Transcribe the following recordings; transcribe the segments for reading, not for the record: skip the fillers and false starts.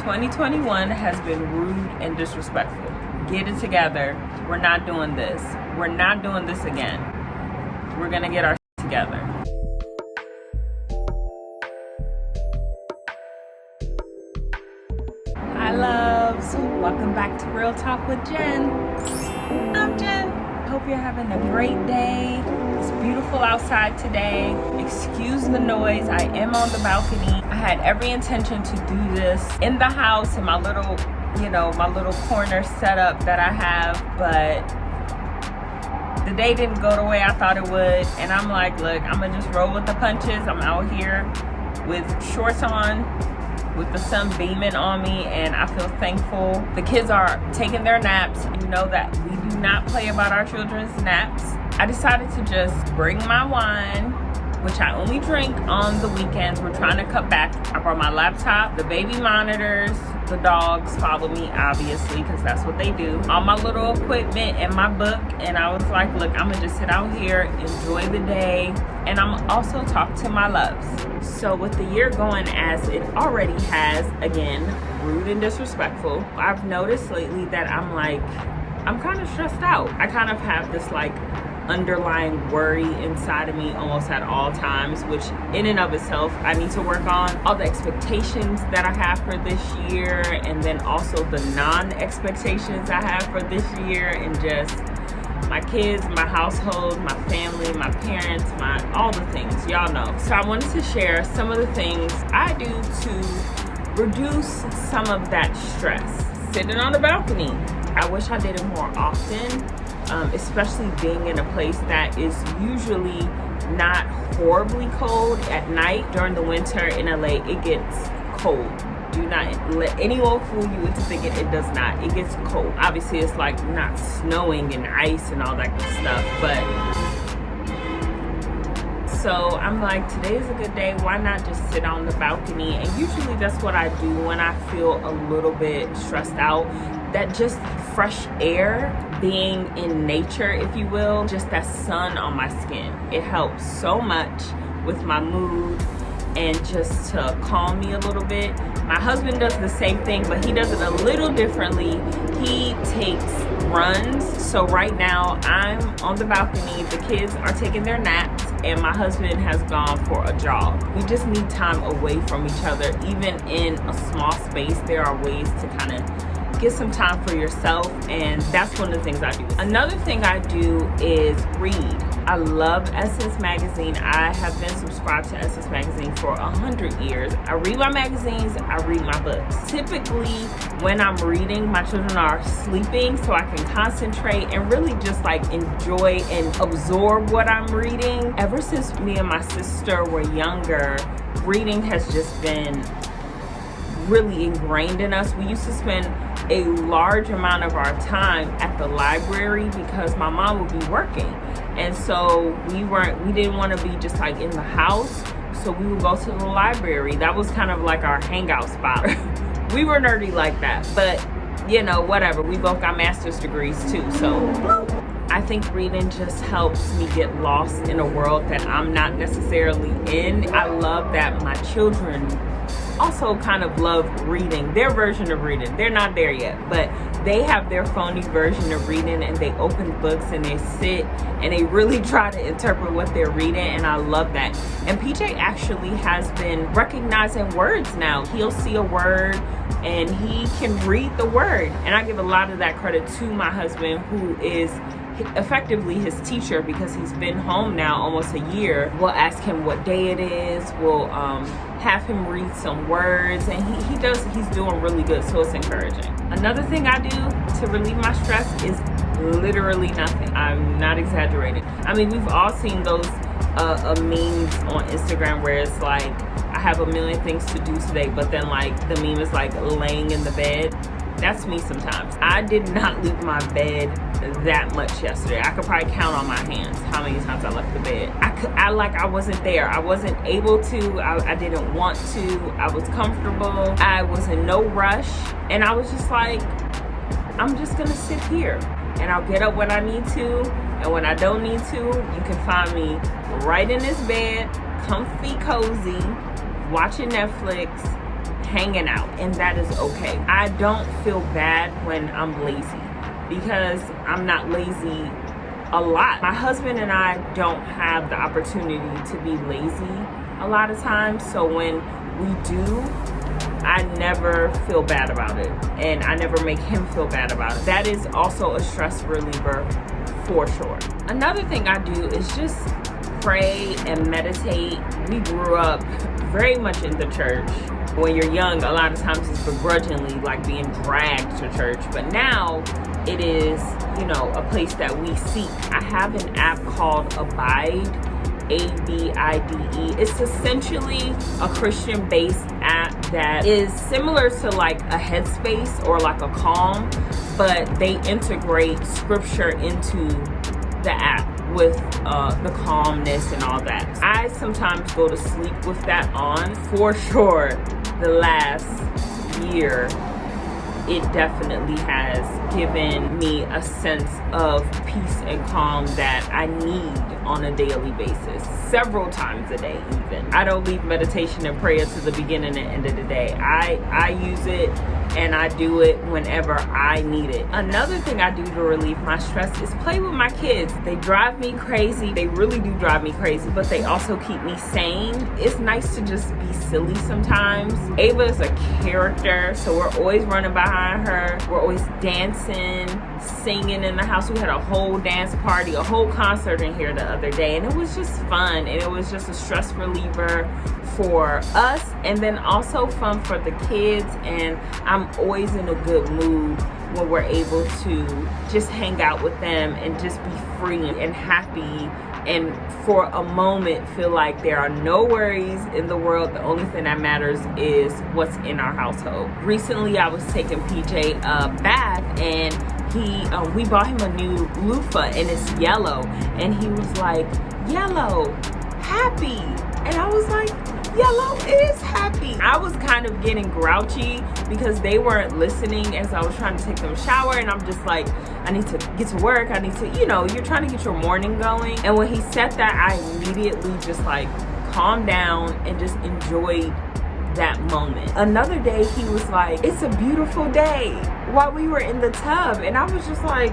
2021 has been rude and disrespectful. Get it together. We're not doing this. We're not doing this again. We're gonna get our shit together. Hi loves, welcome back to Real Talk with Jen. I'm Jen. Hope you're having a great day. It's beautiful outside today. Excuse the noise, I am on the balcony. I had every intention to do this in the house in my little, my little corner setup that I have, but the day didn't go the way I thought it would. And I'm like, look, I'm gonna just roll with the punches. I'm out here with shorts on, with the sun beaming on me, and I feel thankful. The kids are taking their naps. You know that we do not play about our children's naps. I decided to just bring my wine, which I only drink on the weekends. We're trying to cut back. I brought my laptop, the baby monitors, the dogs follow me, obviously, because that's what they do. All my little equipment and my book, and I was like, look, I'm gonna just sit out here, enjoy the day, and I'm also talk to my loves. So with the year going as it already has, again, rude and disrespectful, I've noticed lately that I'm kind of stressed out. I kind of have this underlying worry inside of me almost at all times, which in and of itself I need to work on. All the expectations that I have for this year, and then also the non-expectations I have for this year, and just my kids, my household, my family, my parents, all the things, y'all know. So I wanted to share some of the things I do to reduce some of that stress. Sitting on the balcony. I wish I did it more often. Especially being in a place that is usually not horribly cold at night. During the winter in LA, it gets cold. Do not let anyone fool you into thinking it does not. It gets cold. Obviously, it's not snowing and ice and all that good stuff, but so I'm like, today is a good day. Why not just sit on the balcony? And usually that's what I do when I feel a little bit stressed out. That just fresh air, being in nature, if you will, just that sun on my skin. It helps so much with my mood and just to calm me a little bit. My husband does the same thing, but he does it a little differently. He takes runs. So right now I'm on the balcony, the kids are taking their naps, and my husband has gone for a jog. We just need time away from each other. Even in a small space, there are ways to kind of get some time for yourself, and that's one of the things I do. Another thing I do is read. I love Essence Magazine. I have been subscribed to Essence Magazine for 100 years. I read my magazines, I read my books. Typically, when I'm reading, my children are sleeping, so I can concentrate and really just enjoy and absorb what I'm reading. Ever since me and my sister were younger, reading has just been really ingrained in us. We used to spend a large amount of our time at the library because my mom would be working, and so we didn't want to be just in the house, so we would go to the library. That was kind of our hangout spot. We were nerdy like that, but whatever. We both got master's degrees too, so I think reading just helps me get lost in a world that I'm not necessarily in. I love that my children also kind of love reading, their version of reading. They're not there yet, but they have their phony version of reading, and they open books and they sit and they really try to interpret what they're reading, and I love that. And PJ actually has been recognizing words now. He'll see a word and he can read the word, and I give a lot of that credit to my husband, who is effectively his teacher, because he's been home now almost a year. We'll ask him what day it is. We'll have him read some words, and he's doing really good, so it's encouraging. Another thing I do to relieve my stress is literally nothing. I'm not exaggerating. I mean, we've all seen those memes on Instagram where it's I have a million things to do today, but then the meme is laying in the bed. That's me sometimes. I did not leave my bed that much yesterday. I could probably count on my hands how many times I left the bed. I wasn't there. I wasn't able to. I didn't want to. I was comfortable. I was in no rush. And I was just I'm just gonna sit here, and I'll get up when I need to. And when I don't need to, you can find me right in this bed, comfy, cozy, watching Netflix, hanging out, and that is okay. I don't feel bad when I'm lazy, because I'm not lazy a lot. My husband and I don't have the opportunity to be lazy a lot of times, so when we do, I never feel bad about it, and I never make him feel bad about it. That is also a stress reliever for sure. Another thing I do is just pray and meditate. We grew up very much in the church. When you're young, a lot of times it's begrudgingly, like being dragged to church, but now it is, a place that we seek. I have an app called Abide, ABIDE. It's essentially a Christian-based app that is similar to like a Headspace or like a Calm, but they integrate scripture into the app with the calmness and all that. I sometimes go to sleep with that on. For sure, the last year, it definitely has given me a sense of peace and calm that I need on a daily basis, several times a day even. I don't leave meditation and prayer to the beginning and end of the day. I use it and I do it whenever I need it. Another thing I do to relieve my stress is play with my kids. They drive me crazy. They really do drive me crazy, but they also keep me sane. It's nice to just be silly sometimes. Ava is a character, so we're always running behind her. We're always dancing, singing in the house. We had a whole dance party, a whole concert in here the other day, and it was just fun, and it was just a stress reliever for us, and then also fun for the kids. And I'm always in a good mood when we're able to just hang out with them and just be free and happy, and for a moment feel like there are no worries in the world. The only thing that matters is what's in our household. Recently I was taking PJ a bath, and we bought him a new loofah, and it's yellow, and he was like, "Yellow, happy." And I was like, yellow is happy. I was kind of getting grouchy because they weren't listening as I was trying to take them a shower, and I'm just like, I need to get to work. I need to, you're trying to get your morning going. And when he said that, I immediately just like calmed down and just enjoyed that moment. Another day he was like, "It's a beautiful day," while we were in the tub, and I was just like,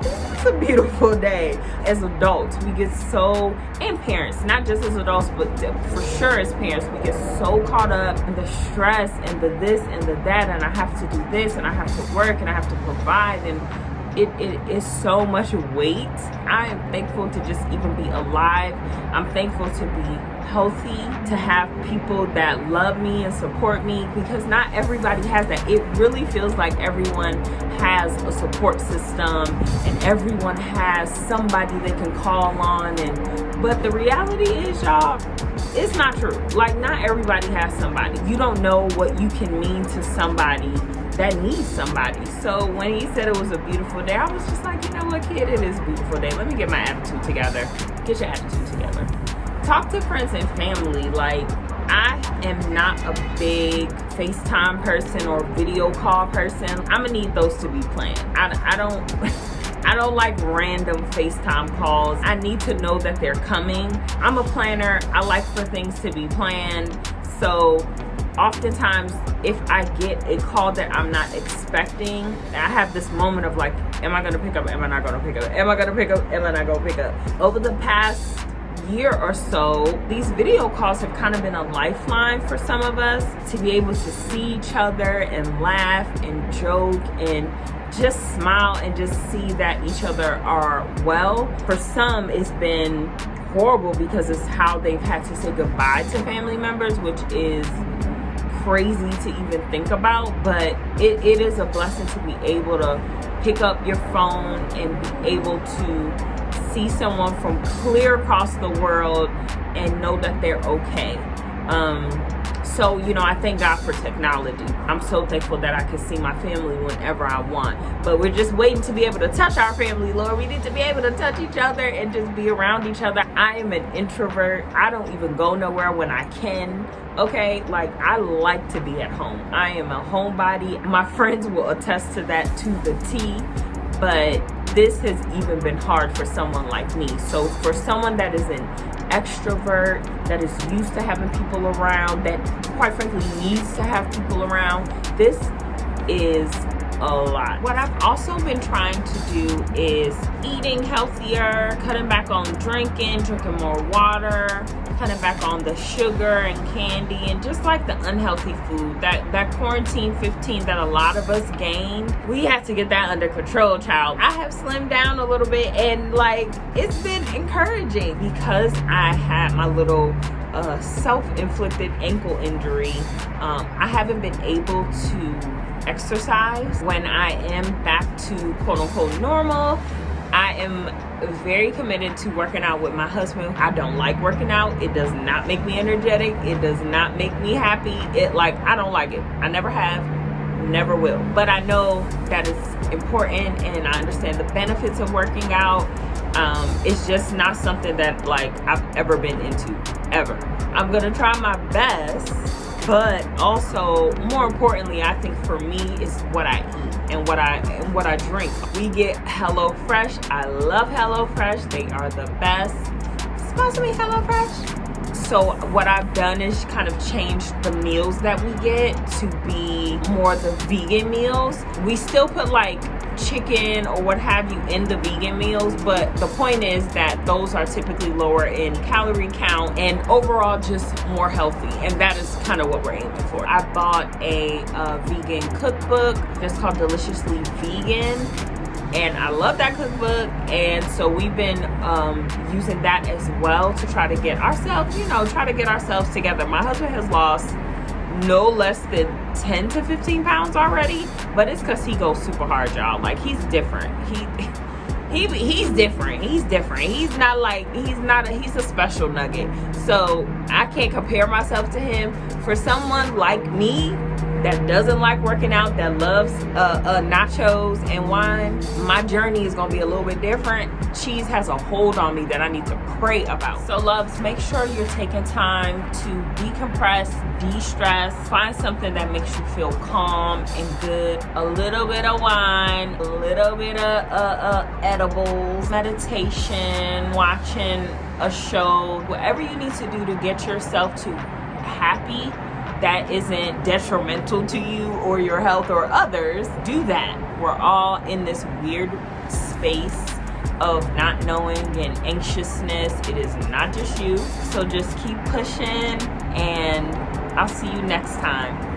it's a beautiful day. As adults, we get so, and parents, not just as adults, but for sure as parents, we get so caught up in the stress and the this and the that, and I have to do this, and I have to work, and I have to provide, and it is so much weight. I am thankful to just even be alive. I'm thankful to be healthy, to have people that love me and support me, because not everybody has that. It really feels like everyone has a support system and everyone has somebody they can call on, but the reality is, y'all, it's not true. Like, not everybody has somebody. You don't know what you can mean to somebody that needs somebody. So when he said it was a beautiful day, I was just like, you know what, kid, it is a beautiful day. Let me get my attitude together. Get your attitude together. Talk to friends and family. Like, I am not a big FaceTime person or video call person. I'm gonna need those to be planned. I don't like random FaceTime calls. I need to know that they're coming. I'm a planner. I like for things to be planned. So oftentimes, if I get a call that I'm not expecting, I have this moment of like, am I gonna pick up? Am I not gonna pick up? Am I gonna pick up? Am I not gonna pick up? Over the past year or so, these video calls have kind of been a lifeline for some of us, to be able to see each other and laugh and joke and just smile and just see that each other are well. For some, it's been horrible because it's how they've had to say goodbye to family members, which is crazy to even think about, but it is a blessing to be able to pick up your phone and be able to see someone from clear across the world and know that they're okay. So, I thank God for technology. I'm so thankful that I can see my family whenever I want. But we're just waiting to be able to touch our family, Lord. We need to be able to touch each other and just be around each other. I am an introvert. I don't even go nowhere when I can. Okay, like, I like to be at home. I am a homebody. My friends will attest to that to the T. But this has even been hard for someone like me. So for someone that is an extrovert, that is used to having people around, that quite frankly needs to have people around, this is a lot. What I've also been trying to do is eating healthier, cutting back on drinking more water, cutting back on the sugar and candy and just like the unhealthy food. That quarantine 15 that a lot of us gained, we had to get that under control, child. I have slimmed down a little bit, and like, it's been encouraging because I had my little self-inflicted ankle injury. I haven't been able to exercise. When I am back to quote unquote normal, I am very committed to working out with my husband. I don't like working out. It does not make me energetic. It does not make me happy. I don't like it. I never have, never will. But I know that it's important, and I understand the benefits of working out. It's just not something that like I've ever been into, ever. I'm gonna try my best, but also more importantly, I think for me, is what I eat and what I drink. We get HelloFresh. I love HelloFresh. They are the best. Sponsor me, HelloFresh. So what I've done is kind of change the meals that we get to be more the vegan meals. We still put like chicken or what have you in the vegan meals, but the point is that those are typically lower in calorie count and overall just more healthy, and that is kind of what we're aiming for. I bought a vegan cookbook that's called Deliciously Vegan, and I love that cookbook, and so we've been using that as well to try to get ourselves together. My husband has lost no less than 10 to 15 pounds already, but it's because he goes super hard, y'all. Like, he's different. He's different. He's a special nugget. So I can't compare myself to him. For someone like me that doesn't like working out, that loves nachos and wine, my journey is gonna be a little bit different. Cheese has a hold on me that I need to pray about. So loves, make sure you're taking time to decompress, de-stress, find something that makes you feel calm and good. A little bit of wine, a little bit of edibles, meditation, watching a show, whatever you need to do to get yourself to happy that isn't detrimental to you or your health or others. Do that. We're all in this weird space of not knowing and anxiousness. It is not just you. So just keep pushing, and I'll see you next time.